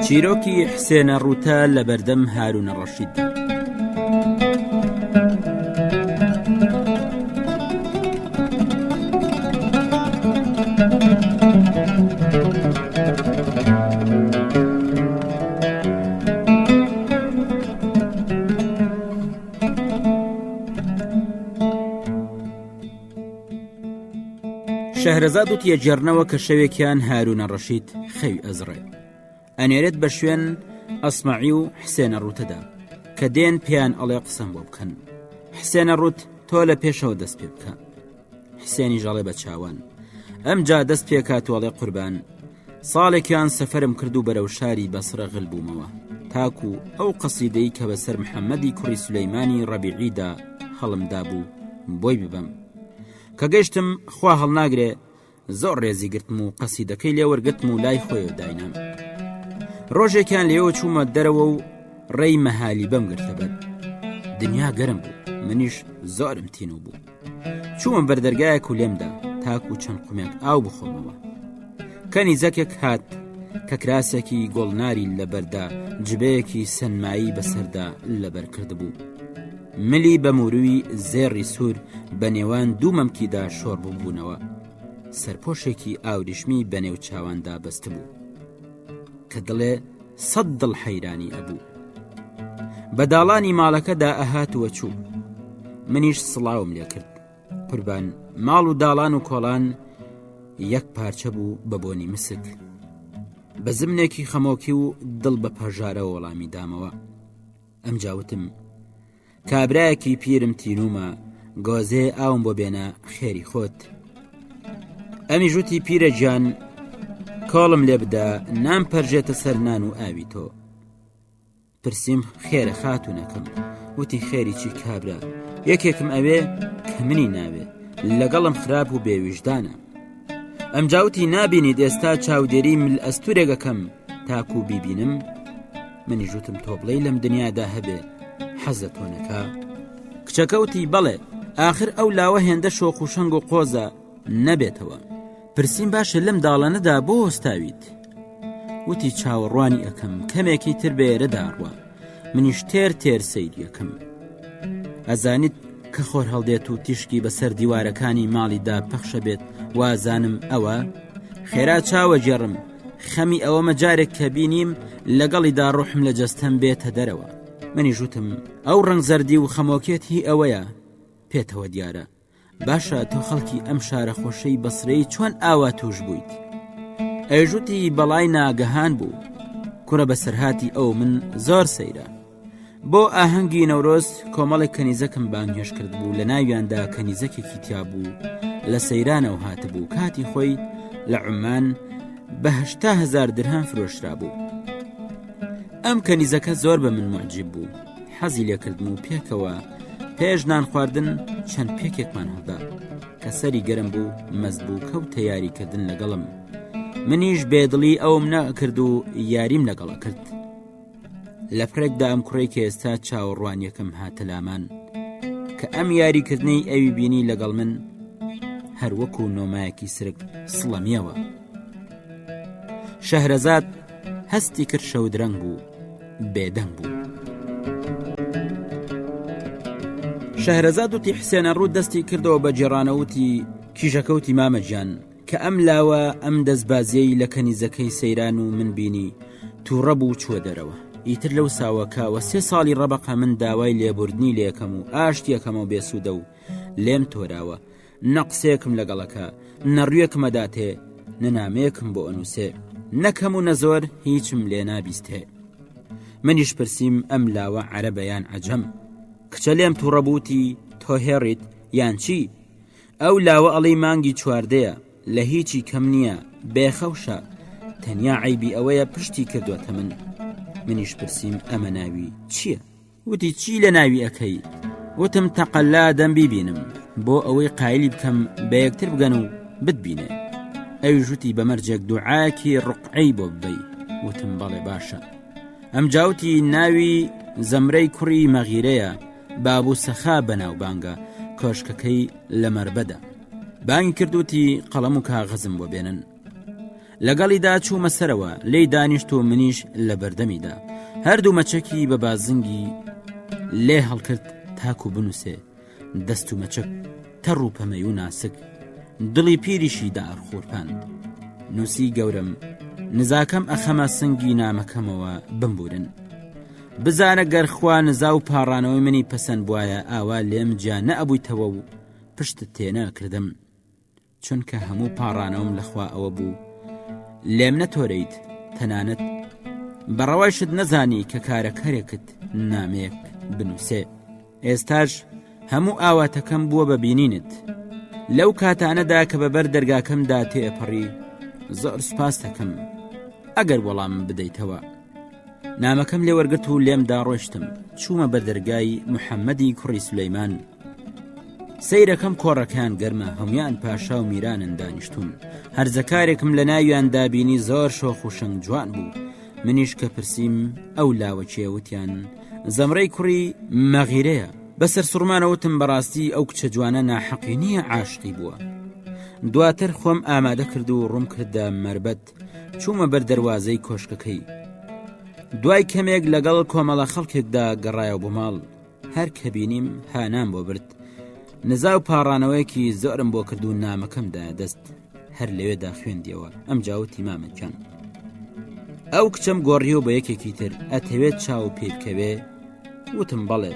چیرۆکی حسێنە ڕووتە لە بەردەم هارونە ڕەشیددا. شەهرەزاد وتیە جێڕنەوە کە شەوێکیان هارونە ڕەشید خەوی ئەزڕێ ئەنێرێت بە شوێن ئەسمەعی و حسێنە ڕووتەدا کە دێن پێیان ئەڵێ قسەم بۆ بکەن. حسێنە ڕووت تۆ لە پێشەوە دەست پێ بکە. حسێنی ژەڵێ بە چاوان ئەم جا دەست پێکات وەڵێ قوربان ساڵێکیان سەفەرم کرد و بەرەو شاری بەسرە غل بوومەوە تاکو ئەو قەسیدەی کە بەسەر محەممەدی کوڕی سولەیمانی ڕەبیعیدا هەڵمدا بوو بۆی ببەم. کە گەیشتم خوا هەڵناگرێ زۆر ڕێزی گرتم و قەسیدەکەی لێ وەرگرتم و لای خۆیەوە داینام. ڕۆژێکیان لێوە چوومە دەرەوە و ڕێی مەهالی بەم گرتە بەر. دنیا گەرم بوو منیش زۆرم تینو بوو. چوومە بەردەرگایەک و لێمدا تاکو چەند قومێک ئاو بخۆمەوە. کەنیزەکێک هات کە کراسێکی گۆڵناری لەبەردا جبەیەکی سەنمایی بەسەردا لەبەر کرد بوو. ملی بە موروی زێڕی سوور بە نێوان دوو مەمکیدا شۆڕ بووبوونەوە. سەرپۆشێکی ئاوریشمی بە نێو چاواندا بەست بوو کە دڵێ سەد دڵ حەیرانی ئەبوو. بە داڵانی ماڵەکەدا ئەهاتووە چوو. منیش سڵاوم لێ کرد. قوربان ماڵ و داڵان و کۆڵان یەک پارچە بوو بە بۆنی مسک. بە زمنێکی خەمۆکی و دڵ بە پەژارە وەڵامی دامەوە. ئەم جاوتم کابرایەکی پیرم تینومە گۆزێ ئاوم بۆ بێنە خێری خۆت. ئەمی ژوتی پیرە گیان کۆڵم لێ بدە نام پەرژێتە سەر نان و ئاوی تۆ. پرسییم خێرە خاتونەکەم. وتی خێری چی کابرا یەکێکم ئەوێ کە منی ناوێ لەگەڵم خراپ و بێویژدانە. ئەم جاوتی نابینیت ئێستا چاودێری مل ئەستورێگەکەم تاکو بیبینم. منی ژوتم تۆ بڵێ لەم دنیادا هەبێ حەزە تۆ نەکا. کچەکەوتی بەڵێ ئاخر ئەو لاوە هێندە شۆخ و شەنگ و قۆزە نەبێتەوە. پرسییم باشە لەم داڵانەدا بۆ هۆستاویت؟ وتی چاوەڕوانی ئەەکەم کەمێکی تر بێرە داڕوە. منیش تێر تێر سەیری ئەەکەم. ئەزانیت کە خۆر هەڵدێت و تیشکی بەسەر دیوارەکانی ماڵیدا پەخشە بێت وازانم ئەوە خێرا چاوە جێڕم خەمی ئەوە مەجارێک کە بینیم لەگەڵیدا ڕوحم لە جەستەم بێتە دەرەوە. منی ژوتم ئەو ڕەنگ زەردی و خەمۆکێت هی ئەوەیە پێتەوە دیارە. باشە تۆ خەڵکی ئەم شارە خۆشەی بەسرەی چۆن ئاوا توش بوویت؟ ئەیژوتی بەڵای ناگەهان بوو. کوڕە بەسەرهاتی ئەو من زۆر سەیرە. بۆ ئاهەنگی نەورۆز کۆمەڵێک کەنیزەکم بانگێش کرد بوو لە ناویاندا کەنیزەکێکی تیا بوو لە سەیرانەوە هاتبوو. کاتی خۆی لە عومان بە 80,000 درهام فرۆشرا بوو. ئەم کەنیزەکە زۆر بە من معجب بوو. حەزی لێکردم و پێکەوە پێش نان خواردن چەند پێکێکمان هەڵدا کە سەری گەرم بوو مەست بوو کەوت یاریکردن لەگەڵم. منیش بێدڵی ئەوم نەکرد و یاریم لەگەڵە کرد. لە پرێکدا ئەم کوڕی کە ئێستا چاوەڕوانیەکەم هاتە لامان کە ئەم یاریکردنەی ئەوی بینی لەگەڵ من هەر وەکو نۆمایەکی سرک سڵەمیەوە. شەهرەزاد هەستی کرد شەودرەنگ بوو بێدەنگ بوو. شەهرەزاد وتی حسێنە ڕوو دەستی کردەوە بە جێڕانەوتی کیژەکەوتی مامەجیان کە ئەم لاوە ئەم دەستبازیەی لە کەنیزەکەی سەیران و من بینی تووڕە بوو چوە دەرەوە. ئیتر لەو ساوەکەوە 3 ساڵی ڕەبەقە من داوای لێبوردنی لێکەم و ئاشتیەکەمەوە بێسوودە و لێم تۆراوە. نەقسێکم لەگەڵەکە نەڕویەکمەداتێ نەنامەیەکم بۆ ئەنووسێ نەکەم و نەزۆر هیچم لێ نابیستێ. منیش پرسییم ئەم لاوە عەرەبە یان عەجەم؟ کچە لێم تووڕە بووتی تۆ هێڕیت یان چی؟ ئەو لاوە ئەڵەی مانگی 14 لە هیچی کەم نییە بێخەوشە تەنیا عیبی ئەوەیە پشتی کردوەتە من. منیش پرسییم ئەمە ناوی چییە؟ وتی چی لە ناوی ئەەکەی؟ وتم تەقەلا دەم بیبینم بۆ ئەوەی قایلی بکەم بە یەکتر بگەن و بتبینێ. ئەوی ژوتی بەمەرجێک دوعاکی ڕقعەی بۆ ببەی. وتم بەڵێ باشە. ئەم جاوتی ناوی زەمرەی کوڕی مەغیرەیە بابوو سەخا بەناو بانگە کۆشکەکەی لە مەربەدا. بانگی کردوتی قەڵەم و کاغەزم بۆ بێنن. لەگەڵیدا چوومە سەرەوە لێی دانیشت و منیش لە بەردەمیدا هەردوو مەچەکی بە بازنگی لێ هەڵکرد تاکو بنووسێ دەست و مەچەک تەڕ و پەمەی و ناسک دڵی پیریشی دائەرخۆرپاند نووسی گەورم نزاکەم ئەخەمە سنگی نامەکەمەوە بمبورن بزانە گەرخوا نزا و پاڕانەوەی منی پەسەند بواە ئاوا لێم جا نەئەبوویتەوە و پشتت تێنە کردم چونکە هەموو پاڕانەوەم لەخوا ئەوە بوو لێم نەتۆرەیت تەنانەت بەڕەوایشت نەزانی کە کارەکەرێکت نامەیەک بنووسێ ئێستاش هەموو ئاواتەکەم بووە بەبینینت لەو کاتانەدا کە بەبەر دەرگاکەمدا تێئەپەڕی زۆر سوپاس دەکەم ئەگەر وەڵامم بدەیتەوە نامەکەم لێ وەرگرت و لێمدا ڕۆیشتم چوومە بەر دەرگای محەممەدی کوڕی سولەیمان سەیرەکەم کۆڕەکان گەرمە هەمویان پاشا و میرانن دانیشتون هەرزەکارێکم لە ناویان دابینی زۆر شۆخ و شەنگ جوان بوو منیش کە پرسییم ئەو لاوەچێ وتیان زەمرەی کوڕی مەغیرەیە بەسەر سوڕمانەوتم بەڕاستی ئەو کچە جوانە ناحەقی نییە عاشقی بووە دواتر خۆم ئامادە کرد و ڕوم کردە مەربەت چوومە بەر دەروازەی کۆشکەکەی دوای کەمێک لەگەڵ کۆمەڵە خەڵکێکدا گەڕایەوە بۆ ماڵ هەر کە بینیم هانام بۆ برد نزا و پاڕانەوەیەکی زۆرم بۆ کرد و نامەکەمدا دەست هەر لەوێدا خوێندیەوە ئەم جاوتی مامەکان ئەو کچەم گۆڕیەوە بە یەکێکی تر ئەتەوێت چاو پێ بکەوێ وتم بەڵێ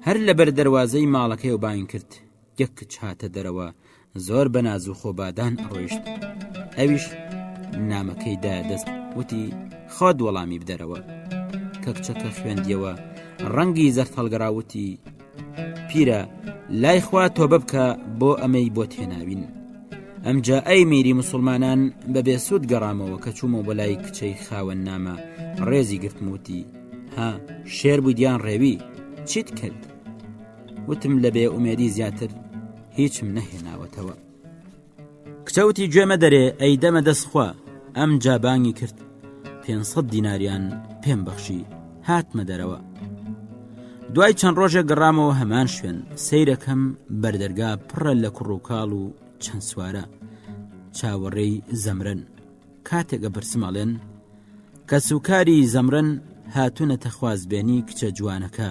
هەر لەبەر دەروازەی ماڵەکەی و باین کرد یەک کچ هاتە دەرەوە زۆر بەناز و خۆبادان ئەڕۆیشت ئەویش نامەکەیدا دەست وتی خۆت وەڵامی بدەرەوە کە کچەکە خوێندیەوە ڕەنگی زەرد هەڵگەڕاوتی پیرە لای خوا تۆبە بکە بۆ ئەمەی بۆ تێناوین ئەمجا ئەی میری مسلمانان بە بێسوود گەڕامەوە کە چوومە بۆ لای کچەی خاوەن نامە ڕێزی گرتموتی ها شێر بوویدیان ڕێوی چیت کرد وتم لە بێ ئومێدی زیاتر هیچم نەهێناوەتەوە کچەوتی گوێمە دەرێ ئەی دەمە دەستخوا ئەم جابانگی کرد 500 دیناریان پێم بەخشی هاتمە دەرەوە دوای چەند ڕۆژێک گەڕامەوە هەمان شوێن سەیرەکەم بەردەرگا پڕە لە کوڕ و کاڵ و چەند سوارە چاوەڕێی زەمرن کاتێکە برسمەڵێن کە سوکاری زەمرن هاتوونەتە خوازبێنی کچە جوانەکە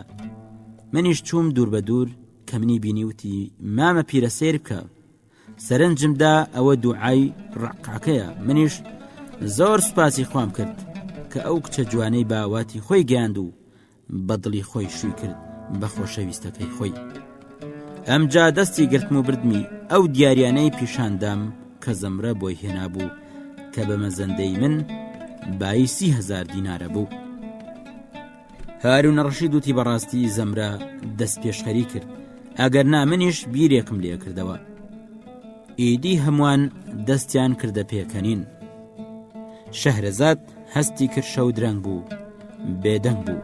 منیش چووم دوور بە دوور کە منی بینیوتی مامە پیرە سیر بکە سەرنجمدا ئەوە دوعای ڕقعەکەیە منیش زۆر سوپاسی خوام کرد کە ئەو کچە جوانەی باواتی خۆی گەیاند و بەدڵی خۆی شووی کرد بە خۆشەویستەکەی خۆی ئەمجا دەستی گرتم و بردمی ئەو دیاریانەی پیشاندام کە زەمرە بۆی هێنابوو کە بە مەزەندەی من بای 30,000 دینارە بوو هارون ڕەشید وتی بەڕاستی زەمرە دەست پێشخەری کرد ئەگەر نا منیش بیرێکم لێ کردەوە ئیدی هەمووان دەستیان کردە پێکەنین شەهرەزاد هەستی کرد شەو درەنگ بوو بێدەنگ بوو